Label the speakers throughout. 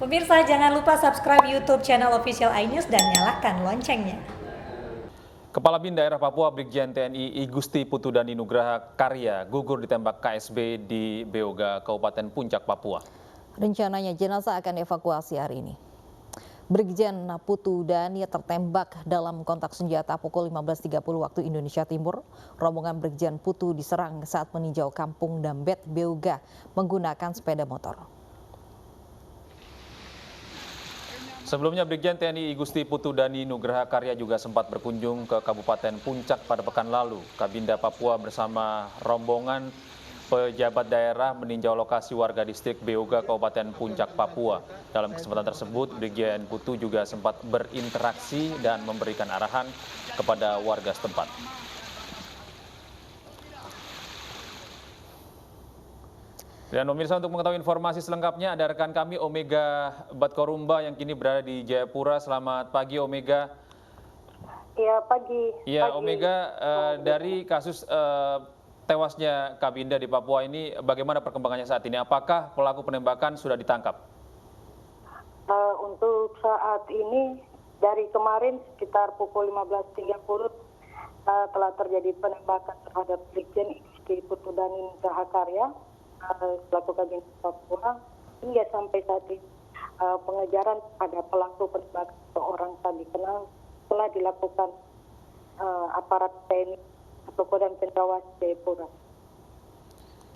Speaker 1: Pemirsa, jangan lupa subscribe YouTube channel Official iNews dan nyalakan loncengnya.
Speaker 2: Kepala BIN Daerah Papua Brigjen TNI I Gusti Putudani Nugraha Karya gugur ditembak KSB di Beoga, Kabupaten Puncak, Papua.
Speaker 3: Rencananya jenazah akan dievakuasi hari ini. Brigjen Putudani tertembak dalam kontak senjata pukul 15.30 waktu Indonesia Timur. Rombongan Brigjen Putu diserang saat meninjau kampung Dambet, Beoga menggunakan sepeda motor.
Speaker 2: Sebelumnya Brigjen TNI I Gusti Putudani Nugraha Karya juga sempat berkunjung ke Kabupaten Puncak pada pekan lalu. Kabinda Papua bersama rombongan pejabat daerah meninjau lokasi warga distrik Beoga, Kabupaten Puncak, Papua. Dalam kesempatan tersebut, Brigjen Putu juga sempat berinteraksi dan memberikan arahan kepada warga setempat. Dan pemirsa, untuk mengetahui informasi selengkapnya ada rekan kami Omega Batkorumba yang kini berada di Jayapura. Selamat pagi Omega.
Speaker 4: Ya, pagi.
Speaker 2: Ya,
Speaker 4: pagi.
Speaker 2: Omega, dari kasus tewasnya Kabinda di Papua ini bagaimana perkembangannya saat ini? Apakah pelaku penembakan sudah ditangkap?
Speaker 4: Untuk saat ini dari kemarin sekitar pukul 15.30 telah terjadi penembakan terhadap Brigjen Gusti Putudani Nugraha Karya selaku Kabinda Papua. Hingga sampai saat ini pengejaran pada pelaku penembakan seorang tak dikenal telah dilakukan aparat TNI atau Kodam Pengawas Jayapura.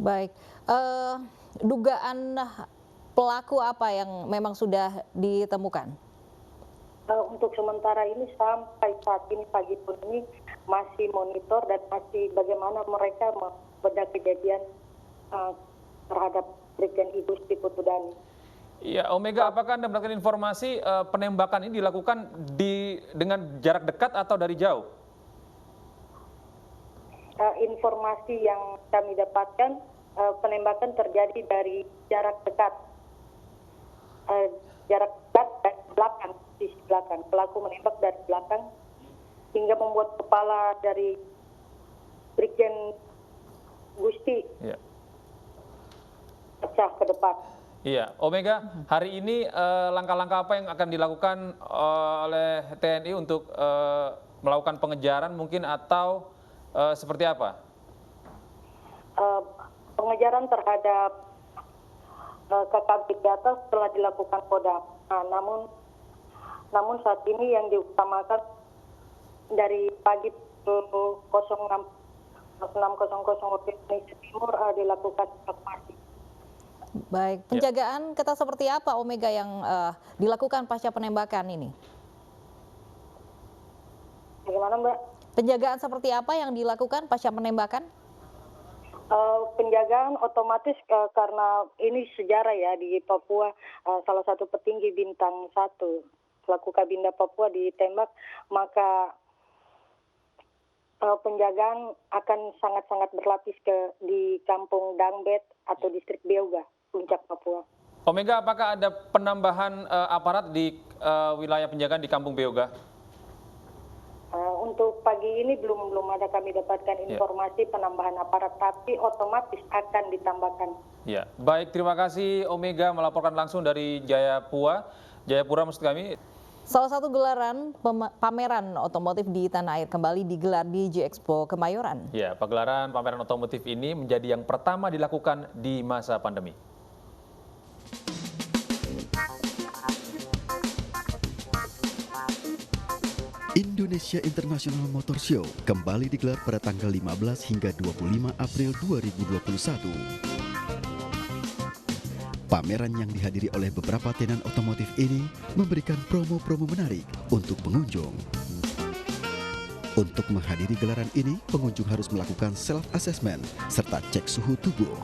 Speaker 3: Baik, dugaan pelaku apa yang memang sudah ditemukan?
Speaker 4: Untuk sementara ini sampai saat ini pagi pun ini masih monitor dan masih bagaimana mereka membedah kejadian terhadap Brigjen I Gusti Putudani.
Speaker 2: Ya, Omega, apakah Anda mendapatkan informasi penembakan ini dilakukan dengan jarak dekat atau dari jauh?
Speaker 4: Informasi yang kami dapatkan, penembakan terjadi dari jarak dekat. Jarak dekat dari belakang, sisi belakang. Pelaku menembak dari belakang hingga membuat kepala dari Brigjen Gusti pecah ke depan.
Speaker 2: Iya, Omega, hari ini langkah-langkah apa yang akan dilakukan oleh TNI untuk melakukan pengejaran mungkin atau seperti apa?
Speaker 4: Pengejaran terhadap KKB di atas telah dilakukan Kodam. Namun saat ini yang diutamakan dari pagi 06.00 waktu Indonesia Timur dilakukan evakuasi.
Speaker 3: Baik, penjagaan ketat seperti apa Omega yang dilakukan pasca penembakan ini?
Speaker 4: Bagaimana Mbak?
Speaker 3: Penjagaan seperti apa yang dilakukan pasca penembakan?
Speaker 4: Penjagaan otomatis karena ini sejarah ya di Papua, salah satu petinggi bintang 1 selaku Kabinda Papua ditembak, maka penjagaan akan sangat-sangat berlapis di kampung Dambet atau distrik Beoga, Puncak, Papua.
Speaker 2: Omega, apakah ada penambahan aparat di wilayah penjagaan di kampung Beoga?
Speaker 4: Untuk pagi ini belum ada kami dapatkan informasi penambahan aparat, tapi otomatis akan ditambahkan.
Speaker 2: Ya, baik, terima kasih Omega melaporkan langsung dari Jayapura maksud kami.
Speaker 3: Salah satu gelaran pameran otomotif di tanah air kembali digelar di G-Expo Kemayoran.
Speaker 2: Ya, pagelaran pameran otomotif ini menjadi yang pertama dilakukan di masa pandemi.
Speaker 5: Indonesia International Motor Show kembali digelar pada tanggal 15 hingga 25 April 2021. Pameran yang dihadiri oleh beberapa tenan otomotif ini memberikan promo-promo menarik untuk pengunjung. Untuk menghadiri gelaran ini, pengunjung harus melakukan self-assessment serta cek suhu tubuh.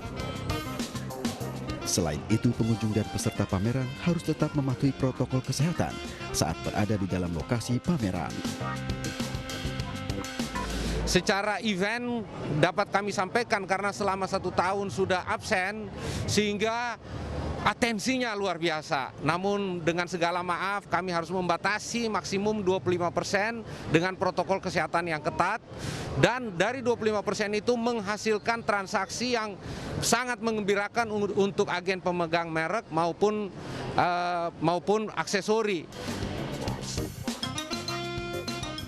Speaker 5: Selain itu, pengunjung dan peserta pameran harus tetap mematuhi protokol kesehatan saat berada di dalam lokasi pameran.
Speaker 6: Secara event dapat kami sampaikan karena selama 1 tahun sudah absen sehingga atensinya luar biasa. Namun dengan segala maaf kami harus membatasi maksimum 25% dengan protokol kesehatan yang ketat. Dan dari 25% itu menghasilkan transaksi yang sangat menggembirakan untuk agen pemegang merek maupun maupun aksesori.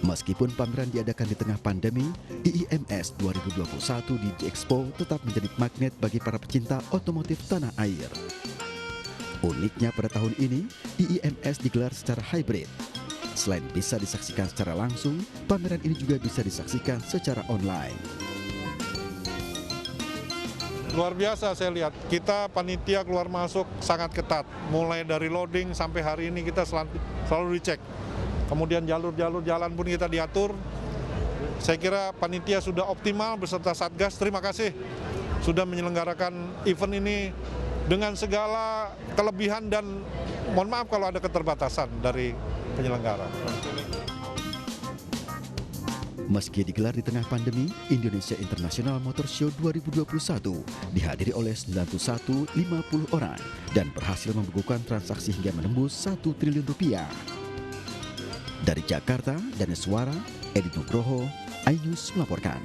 Speaker 5: Meskipun pameran diadakan di tengah pandemi, IIMS 2021 di G-Expo tetap menjadi magnet bagi para pecinta otomotif tanah air. Uniknya pada tahun ini, IIMS digelar secara hybrid. Selain bisa disaksikan secara langsung, pameran ini juga bisa disaksikan secara online.
Speaker 7: Luar biasa saya lihat, kita panitia keluar masuk sangat ketat. Mulai dari loading sampai hari ini kita selalu dicek. Kemudian jalur-jalur jalan pun kita diatur. Saya kira panitia sudah optimal beserta Satgas. Terima kasih sudah menyelenggarakan event ini dengan segala kelebihan dan mohon maaf kalau ada keterbatasan dari penyelenggara.
Speaker 5: Meski digelar di tengah pandemi, Indonesia International Motor Show 2021 dihadiri oleh 91.50 orang dan berhasil membukukan transaksi hingga menembus 1 triliun rupiah. Dari Jakarta, Danes Suara, Edi Nugroho, iNews melaporkan.